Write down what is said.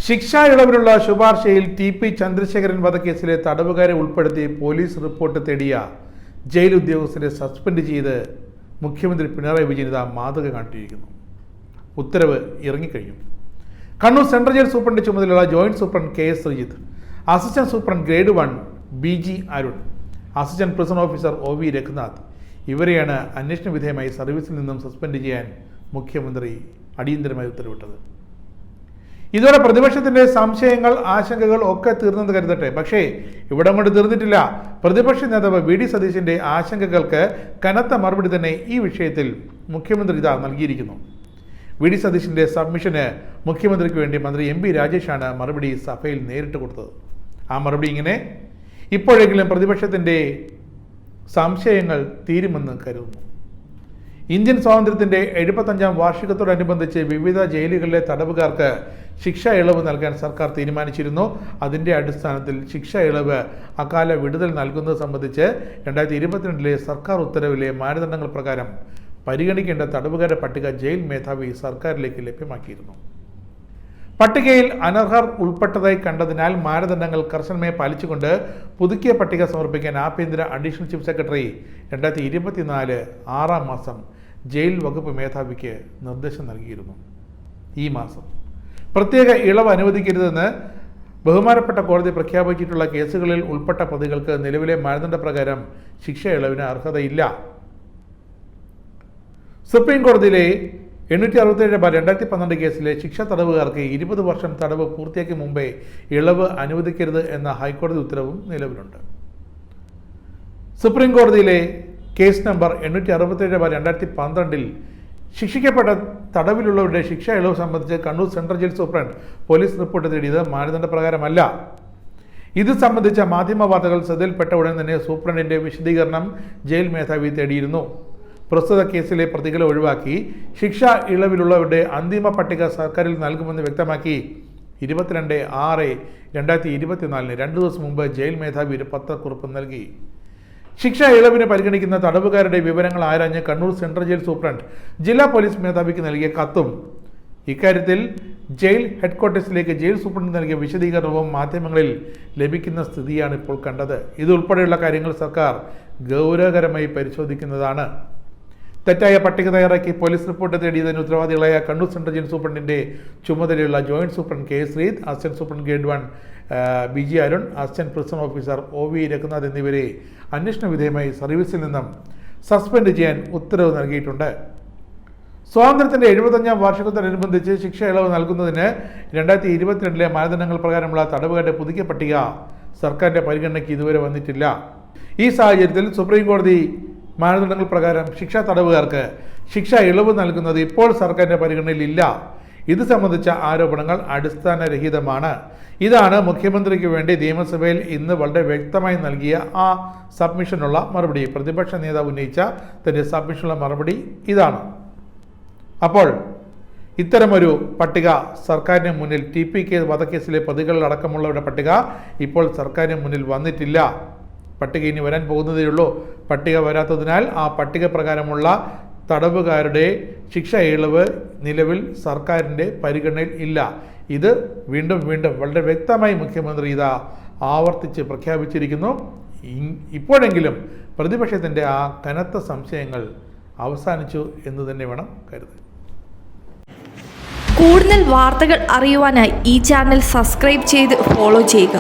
ശിക്ഷാ ഇളവിലുള്ള ശുപാർശയിൽ ടി.പി. ചന്ദ്രശേഖരൻ വധക്കേസിലെ തടവുകാരെ ഉൾപ്പെടുത്തി പോലീസ് റിപ്പോർട്ട് തേടിയ ജയിൽ ഉദ്യോഗസ്ഥരെ സസ്പെൻഡ് ചെയ്ത് മുഖ്യമന്ത്രി പിണറായി വിജയൻ മാതൃക കാട്ടിയിരിക്കുന്നു. ഉത്തരവ് ഇറങ്ങിക്കഴിഞ്ഞു. കണ്ണൂർ സെൻട്രൽ ജയിൽ സൂപ്രണ്ട് ചുമതലയുള്ള joint superintendent K S. Sreejith, assistant superintendent grade 1 B G. Arun, assistant prison officer O V. Raghunath ഇവരെയാണ് അന്വേഷണ വിധേയമായി സർവീസിൽ നിന്നും സസ്പെൻഡ് ചെയ്യാൻ മുഖ്യമന്ത്രി അടിയന്തരമായി ഉത്തരവിട്ടത്. ഇതോടെ പ്രതിപക്ഷത്തിന്റെ സംശയങ്ങൾ, ആശങ്കകൾ ഒക്കെ തീർന്നെന്ന് കരുതട്ടെ. പക്ഷേ ഇവിടം കൊണ്ട് തീർന്നിട്ടില്ല. പ്രതിപക്ഷ നേതാവ് വി.ഡി. സതീശന്റെ ആശങ്കകൾക്ക് കനത്ത മറുപടി തന്നെ ഈ വിഷയത്തിൽ മുഖ്യമന്ത്രി നൽകിയിരിക്കുന്നു. വി.ഡി. സതീശന്റെ സബ്മിഷന് മുഖ്യമന്ത്രിക്ക് വേണ്ടി മന്ത്രി എം.പി. രാജേഷാണ് മറുപടി സഭയിൽ നേരിട്ട് കൊടുത്തത്. ആ മറുപടി ഇങ്ങനെ: ഇപ്പോഴെങ്കിലും പ്രതിപക്ഷത്തിന്റെ സംശയങ്ങൾ തീരുമെന്ന് കരുതുന്നു. ഇന്ത്യൻ സ്വാതന്ത്ര്യത്തിന്റെ 75ാം വാർഷികത്തോടനുബന്ധിച്ച് വിവിധ ജയിലുകളിലെ തടവുകാർക്ക് ശിക്ഷാ ഇളവ് നൽകാൻ സർക്കാർ തീരുമാനിച്ചിരുന്നു. അതിന്റെ അടിസ്ഥാനത്തിൽ ശിക്ഷാ ഇളവ് അകാല വിടുതൽ നൽകുന്നത് സംബന്ധിച്ച് 2022 സർക്കാർ ഉത്തരവിലെ മാനദണ്ഡങ്ങൾ പ്രകാരം പരിഗണിക്കേണ്ട തടവുകാരുടെ പട്ടിക ജയിൽ മേധാവി സർക്കാരിലേക്ക് ലഭ്യമാക്കിയിരുന്നു. പട്ടികയിൽ അനർഹർ ഉൾപ്പെട്ടതായി കണ്ടതിനാൽ മാനദണ്ഡങ്ങൾ കർശനമായി പാലിച്ചുകൊണ്ട് പുതുക്കിയ പട്ടിക സമർപ്പിക്കാൻ ആഭ്യന്തര അഡീഷണൽ ചീഫ് സെക്രട്ടറി 2024 6-ാം മാസം ജയിൽ വകുപ്പ് മേധാവിക്ക് നിർദ്ദേശം നൽകിയിരുന്നു. ഈ മാസം പ്രത്യേക ഇളവ് അനുവദിക്കരുതെന്ന് ബഹുമാനപ്പെട്ട കോടതി പ്രഖ്യാപിച്ചിട്ടുള്ള കേസുകളിൽ ഉൾപ്പെട്ട പ്രതികൾക്ക് നിലവിലെ മാനദണ്ഡ പ്രകാരം ശിക്ഷ ഇളവിന് അർഹതയില്ല. സുപ്രീം കോടതിയിലെ 867/2012 കേസിലെ ശിക്ഷാ തടവുകാർക്ക് 20 വർഷം തടവ് പൂർത്തിയാക്കി മുമ്പേ ഇളവ് അനുവദിക്കരുത് എന്ന ഹൈക്കോടതി ഉത്തരവും നിലവിലുണ്ട്. സുപ്രീം കോടതിയിലെ കേസ് നമ്പർ 867/2012 ശിക്ഷിക്കപ്പെട്ട തടവിലുള്ളവരുടെ ശിക്ഷാ ഇളവ് സംബന്ധിച്ച് Kannur central jail superintendent police report തേടിയത് മാനദണ്ഡ പ്രകാരമല്ല. ഇത് സംബന്ധിച്ച മാധ്യമ വാർത്തകൾ ശ്രദ്ധയിൽപ്പെട്ട ഉടൻ തന്നെ സൂപ്രണ്ടിന്റെ വിശദീകരണം ജയിൽ മേധാവി തേടിയിരുന്നു. പ്രസ്തുത കേസിലെ പ്രതികളെ ഒഴിവാക്കി ശിക്ഷാ ഇളവിലുള്ളവരുടെ അന്തിമ പട്ടിക സർക്കാരിൽ നൽകുമെന്ന് വ്യക്തമാക്കി 22/6/2024 2 ദിവസം മുമ്പ് ജയിൽ മേധാവി ഒരു പത്രക്കുറിപ്പ് നൽകി. ശിക്ഷാ ഇളവിന് പരിഗണിക്കുന്ന തടവുകാരുടെ വിവരങ്ങൾ ആരാഞ്ഞ് കണ്ണൂർ സെൻട്രൽ ജയിൽ സൂപ്രണ്ട് ജില്ലാ പോലീസ് മേധാവിക്ക് നൽകിയ കത്തും ഇക്കാര്യത്തിൽ ജയിൽ ഹെഡ്ക്വാർട്ടേഴ്സിലേക്ക് ജയിൽ സൂപ്രണ്ട് നൽകിയ വിശദീകരണവും മാധ്യമങ്ങളിൽ ലഭിക്കുന്ന സ്ഥിതിയാണ് ഇപ്പോൾ കണ്ടത്. ഇതുൾപ്പെടെയുള്ള കാര്യങ്ങൾ സർക്കാർ ഗൗരവകരമായി പരിശോധിക്കുന്നതാണ്. തെറ്റായ പട്ടിക തയ്യാറാക്കി പോലീസ് റിപ്പോർട്ട് തേടിയതിന് ഉത്തരവാദികളായ കണ്ണൂർ സെൻട്രൽ ജയിൽ സൂപ്രണ്ടിന്റെ ചുമതലയുള്ള joint superintendent K S. Sreejith, assistant superintendent grade 1 B G. Arun, assistant prison officer O V. Raghunath എന്നിവരെ അന്വേഷണ വിധേയമായി സർവീസിൽ നിന്നും സസ്പെൻഡ് ചെയ്യാൻ ഉത്തരവ് നൽകിയിട്ടുണ്ട്. സ്വാതന്ത്ര്യത്തിന്റെ 75ാം വാർഷികത്തോടനുബന്ധിച്ച് ശിക്ഷ ഇളവ് നൽകുന്നതിന് 2022 മാനദണ്ഡങ്ങൾ പ്രകാരമുള്ള തടവുകാരുടെ പുതുക്കിയ പട്ടിക സർക്കാരിന്റെ പരിഗണനയ്ക്ക് ഇതുവരെ വന്നിട്ടില്ല. ഈ സാഹചര്യത്തിൽ സുപ്രീം കോടതി മാനദണ്ഡങ്ങൾ പ്രകാരം ശിക്ഷാ തടവുകാർക്ക് ശിക്ഷാ ഇളവ് നൽകുന്നത് ഇപ്പോൾ സർക്കാരിന്റെ പരിഗണനയിലില്ല. ഇത് സംബന്ധിച്ച ആരോപണങ്ങൾ അടിസ്ഥാനരഹിതമാണ്. ഇതാണ് മുഖ്യമന്ത്രിക്ക് വേണ്ടി നിയമസഭയിൽ ഇന്ന് വളരെ വ്യക്തമായി നൽകിയ ആ സബ്മിഷനുള്ള മറുപടി. പ്രതിപക്ഷ നേതാവ് ഉന്നയിച്ച തന്റെ സബ്മിഷനുള്ള മറുപടി ഇതാണ്. അപ്പോൾ ഇത്തരമൊരു പട്ടിക സർക്കാരിന് മുന്നിൽ ടി.പി. വധക്കേസിലെ പ്രതികളടക്കമുള്ളവരുടെ പട്ടിക ഇപ്പോൾ സർക്കാരിന് മുന്നിൽ വന്നിട്ടില്ല. പട്ടിക ഇനി വരാൻ പോകുന്നതേയുള്ളൂ. പട്ടിക വരാത്തതിനാൽ ആ പട്ടിക പ്രകാരമുള്ള തടവുകാരുടെ ശിക്ഷ ഇളവ് നിലവിൽ സർക്കാരിൻ്റെ പരിഗണനയിൽ ഇല്ല. ഇത് വീണ്ടും വളരെ വ്യക്തമായി മുഖ്യമന്ത്രി ആവർത്തിച്ച് പ്രഖ്യാപിച്ചിരിക്കുന്നു. ഇപ്പോഴെങ്കിലും പ്രതിപക്ഷത്തിൻ്റെ ആ കനത്ത സംശയങ്ങൾ അവസാനിച്ചു എന്ന് തന്നെ വേണം കരുതാൻ. കൂടുതൽ വാർത്തകൾ അറിയുവാനായി ഈ ചാനൽ സബ്സ്ക്രൈബ് ചെയ്ത് ഫോളോ ചെയ്യുക.